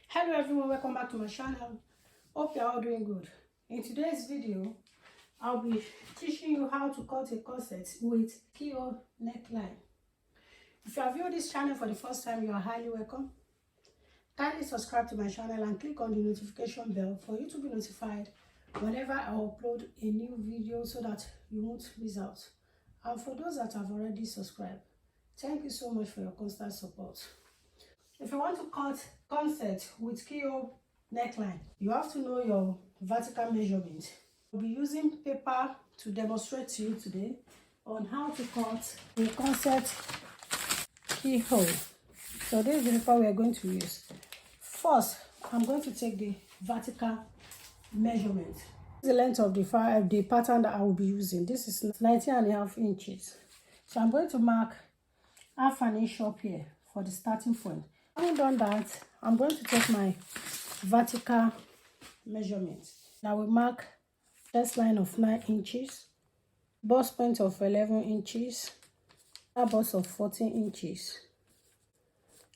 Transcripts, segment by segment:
Hello everyone, welcome back to my channel. Hope you're all doing good. In today's video, I'll be teaching you how to cut a corset with keyhole neckline. If you have viewed this channel for the first time, you are highly welcome. Kindly subscribe to my channel and click on the notification bell for you to be notified whenever I upload a new video so that you won't miss out. And for those that have already subscribed, thank you so much for your constant support. If you want to cut corset with keyhole neckline, you have to know your vertical measurement. We'll be using paper to demonstrate to you today on how to cut a corset keyhole. So this is the paper we are going to use. First, I'm going to take the vertical measurement. This is the length of the pattern that I will be using. This is 19.5 inches. So I'm going to mark half an inch up here for the starting point. Having done that, I'm going to take my vertical measurement. I will mark chest line of 9 inches, bust point of 11 inches, bust of 14 inches,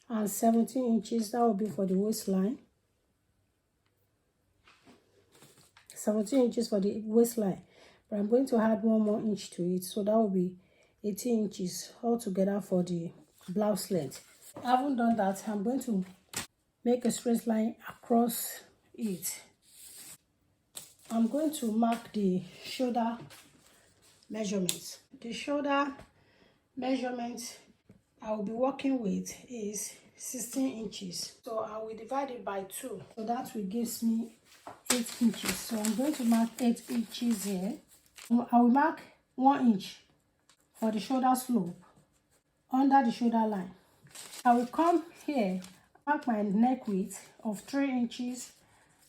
and 17 inches. That will be for the waistline. 17 inches for the waistline, but I'm going to add 1 more inch to it, so that will be 18 inches altogether for the blouse length. Having done that, I'm going to make a straight line across it. I'm going to mark the shoulder measurements. The shoulder measurement I will be working with is 16 inches. So I will divide it by 2. So that will give me 8 inches. So I'm going to mark 8 inches here. I will mark 1 inch for the shoulder slope under the shoulder line. I will come here, mark my neck width of 3 inches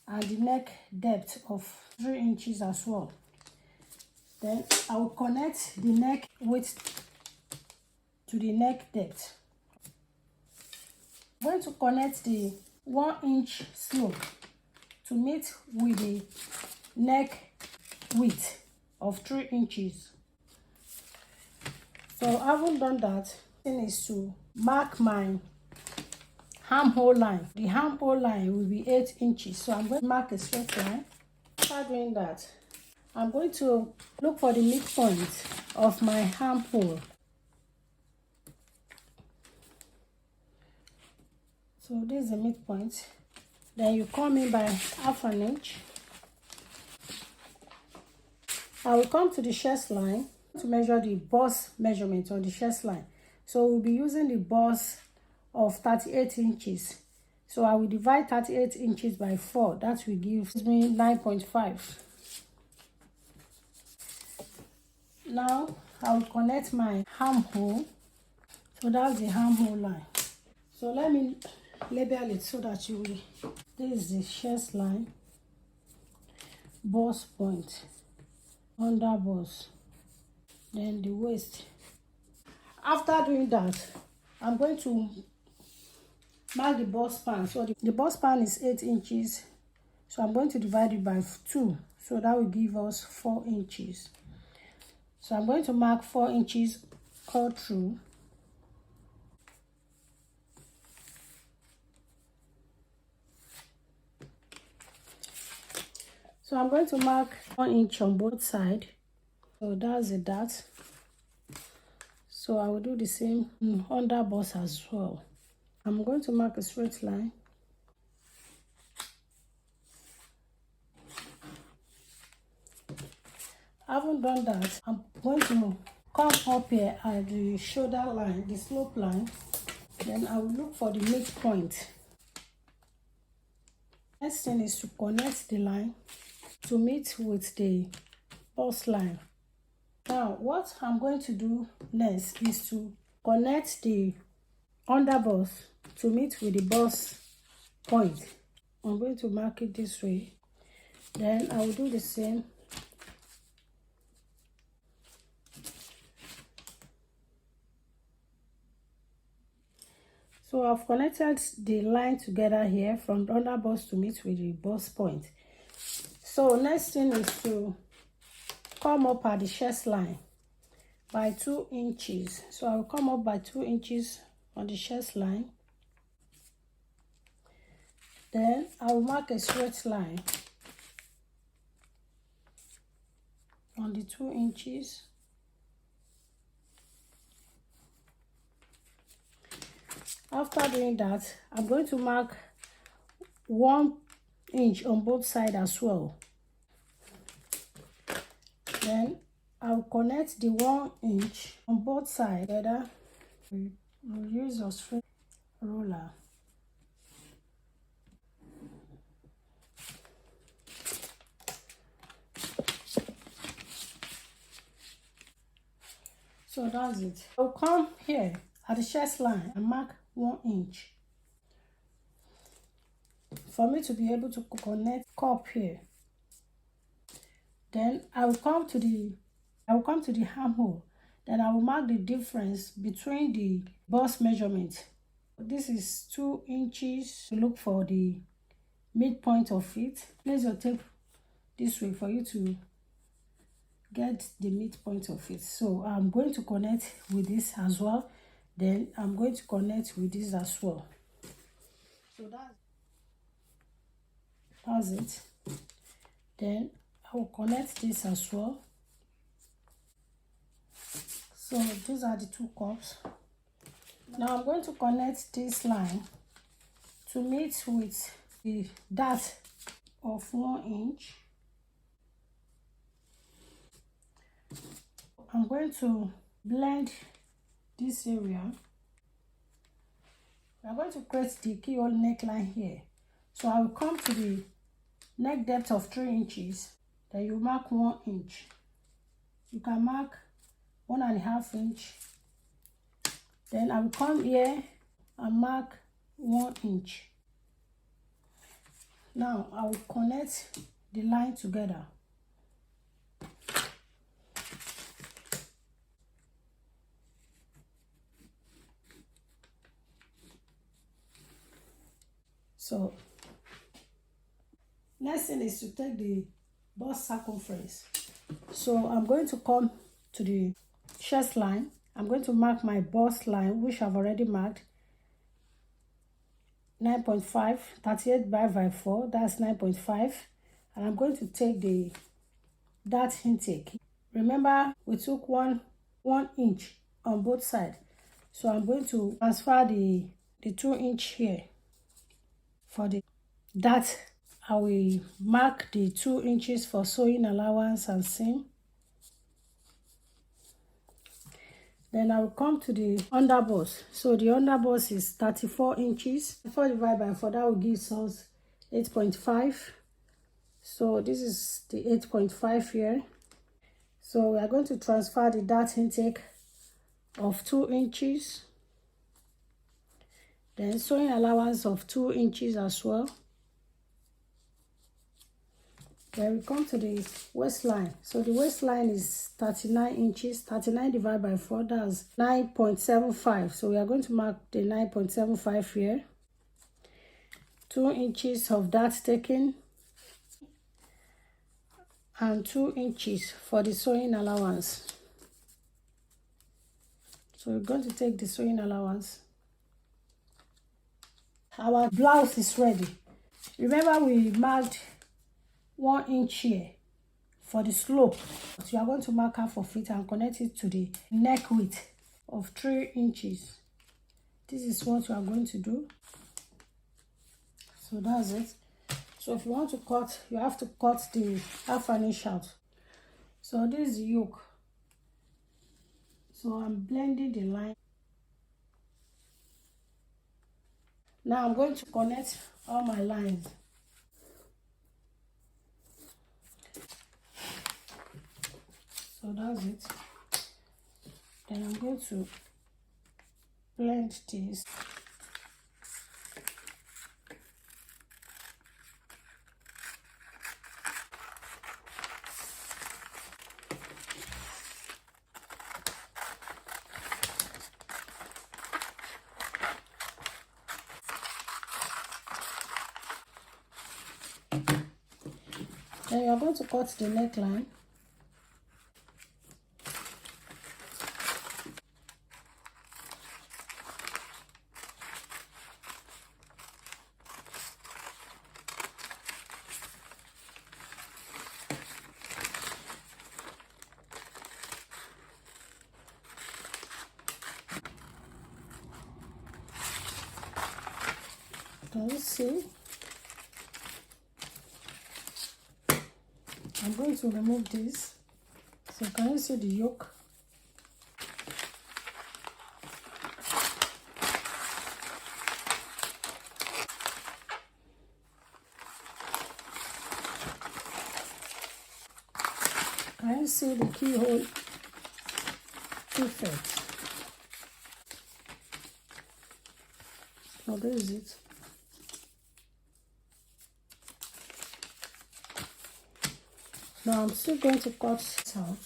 and the neck depth of 3 inches as well. Then I will connect the neck width to the neck depth. I'm going to connect the 1 inch slope to meet with the neck width of 3 inches. So having done that, the thing is to mark my armhole line. The armhole line will be 8 inches. So I'm going to mark a straight line. After doing that, I'm going to look for the midpoint of my armhole. So this is the midpoint. Then you come in by half an inch. I will come to the chest line to measure the bust measurement on the chest line. So we'll be using the bust of 38 inches. So I will divide 38 inches by 4. That will give me 9.5. Now I will connect my armhole. So that's the armhole line. So let me label it so that you will. This is the chest line, bust point, under bust, then the waist. After doing that, I'm going to mark the bust span. So the bust span is 8 inches. So I'm going to divide it by 2. So that will give us 4 inches. So I'm going to mark 4 inches all through. So I'm going to mark 1 inch on both sides. So that's a dart. So I will do the same under bust as well. I'm going to mark a straight line. Having done that, I'm going to come up here at the shoulder line, the slope line. Then I will look for the midpoint. Next thing is to connect the line to meet with the bust line. Now what I'm going to do next is to connect the under bust to meet with the bust point. I'm going to mark it this way. Then I will do the same. So I've connected the line together here from the under bust to meet with the bust point. So next thing is to come up at the chest line by 2 inches. So I will come up by 2 inches on the chest line. Then I will mark a straight line on the 2 inches. After doing that, I'm going to mark 1 inch on both sides as well. Then I'll connect the 1 inch on both sides together. We'll use a straight ruler. So that's it. I'll come here at the chest line and mark 1 inch for me to be able to connect cup here. Then I will come to the armhole. Then I will mark the difference between the bust measurement. This is 2 inches. Look for the midpoint of it. Place your tape this way for you to get the midpoint of it. So I'm going to connect with this as well. Then I'm going to connect with this as well. So that's it. Then I will connect this as well. So these are the 2 cups. Now I'm going to connect this line to meet with the dart of 1 inch. I'm going to blend this area. We are going to create the keyhole neckline here. So I will come to the neck depth of 3 inches. Then you mark 1 inch. You can mark 1.5 inch. Then I will come here and mark 1 inch. Now I will connect the line together. So next thing is to take the bust circumference. So I'm going to come to the chest line. I'm going to mark my bust line, which I've already marked. 9.5, 38 by 4, that's 9.5. And I'm going to take the dart intake. Remember, we took one inch on both sides. So I'm going to transfer the 2 inch here. For the dart, I will mark the 2 inches for sewing allowance and seam. Then I will come to the underbust. So the underbust is 34 inches. 4 divided by 4, that will give us 8.5. So this is the 8.5 here. So we are going to transfer the dart intake of 2 inches. Then sewing allowance of 2 inches as well. Then we come to the waistline. So the waistline is 39 inches. 39 divided by 4, that's 9.75. So we are going to mark the 9.75 here. 2 inches of dart taken. And 2 inches for the sewing allowance. So we're going to take the sewing allowance. Our blouse is ready. Remember, we marked 1 inch here for the slope. So you are going to mark half of it and connect it to the neck width of 3 inches. This is what you are going to do. So that's it. So if you want to cut, you have to cut the half an inch out. So this is the yoke. So I'm blending the line. Now I'm going to connect all my lines. So that's it. Then I'm going to blend this. Then you're going to cut the neckline. Can you see? I'm going to remove this. So can you see the yoke? Can you see the keyhole effect? So this is it. Now I'm still going to cut it out.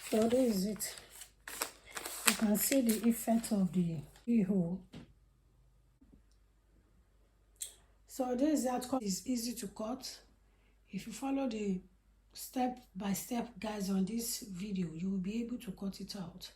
So this is it. You can see the effect of the keyhole. So this is how it's easy to cut. If you follow the step-by-step guides on this video, you will be able to cut it out.